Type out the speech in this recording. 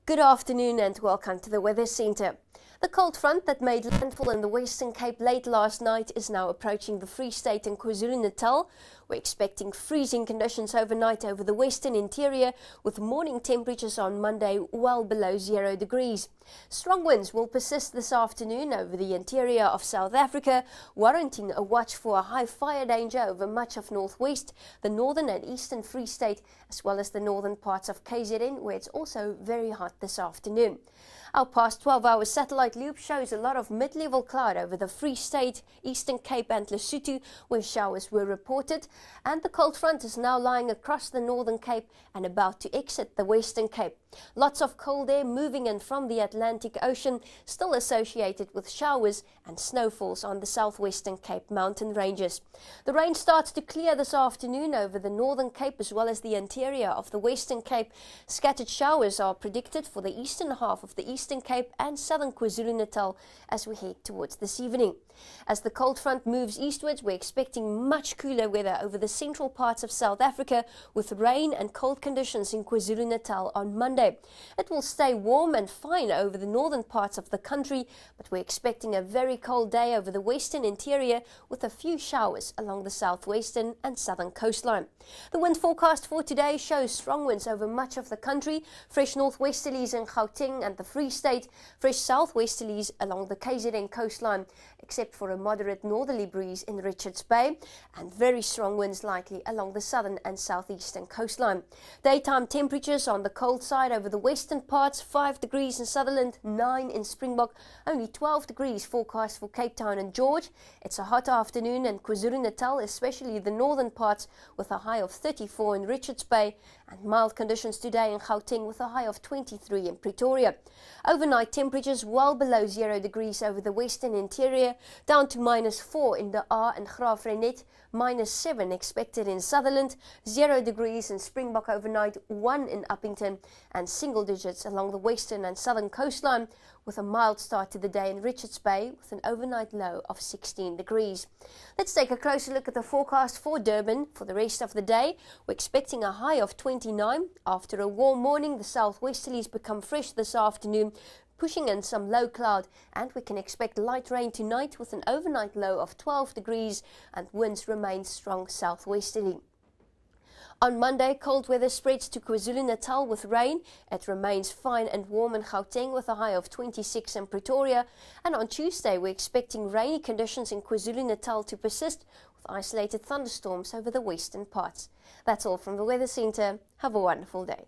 Good afternoon and welcome to the Weather Centre. The cold front that made landfall in the Western Cape late last night is now approaching the Free State and KwaZulu-Natal. We're expecting freezing conditions overnight over the western interior, with morning temperatures on Monday well below 0 degrees. Strong winds will persist this afternoon over the interior of South Africa, warranting a watch for a high fire danger over much of northwest, the northern and eastern Free State, as well as the northern parts of KZN, where it's also very hot this afternoon. Our past 12-hour satellite loop shows a lot of mid-level cloud over the Free State, Eastern Cape and Lesotho, where showers were reported, and the cold front is now lying across the Northern Cape and about to exit the Western Cape. Lots of cold air moving in from the Atlantic Ocean, still associated with showers and snowfalls on the southwestern Cape mountain ranges. The rain starts to clear this afternoon over the Northern Cape as well as the interior of the Western Cape. Scattered showers are predicted for the eastern half of the Eastern Cape and southern KwaZulu-Natal as we head towards this evening. As the cold front moves eastwards, we're expecting much cooler weather over the central parts of South Africa, with rain and cold conditions in KwaZulu-Natal on Monday. It will stay warm and fine over the northern parts of the country, but we're expecting a very cold day over the western interior, with a few showers along the southwestern and southern coastline. The wind forecast for today shows strong winds over much of the country, fresh northwesterlies in Gauteng and the Free State, fresh southwesterlies along the KZN coastline, except for a moderate northerly breeze in Richards Bay, and very strong winds likely along the southern and southeastern coastline. Daytime temperatures on the cold side over the western parts, 5 degrees in Sutherland, 9 in Springbok, only 12 degrees forecast for Cape Town and George. It's a hot afternoon in KwaZulu-Natal, especially the northern parts, with a high of 34 in Richards Bay, and mild conditions today in Gauteng with a high of 23 in Pretoria. Overnight temperatures well below 0 degrees over the western interior, down to -4 in De Aar and Graafrenet, -7 expected in Sutherland, 0 degrees in Springbok overnight, 1 in Uppington, and single digits along the western and southern coastline, with a mild start to the day in Richards Bay with an overnight low of 16 degrees. Let's take a closer look at the forecast for Durban for the rest of the day. We're expecting a high of 29. After a warm morning, the southwesterlies become fresh this afternoon, pushing in some low cloud, and we can expect light rain tonight with an overnight low of 12 degrees and winds remain strong southwesterly. On Monday, cold weather spreads to KwaZulu-Natal with rain. It remains fine and warm in Gauteng with a high of 26 in Pretoria. And on Tuesday, we're expecting rainy conditions in KwaZulu-Natal to persist, with isolated thunderstorms over the western parts. That's all from the Weather Centre. Have a wonderful day.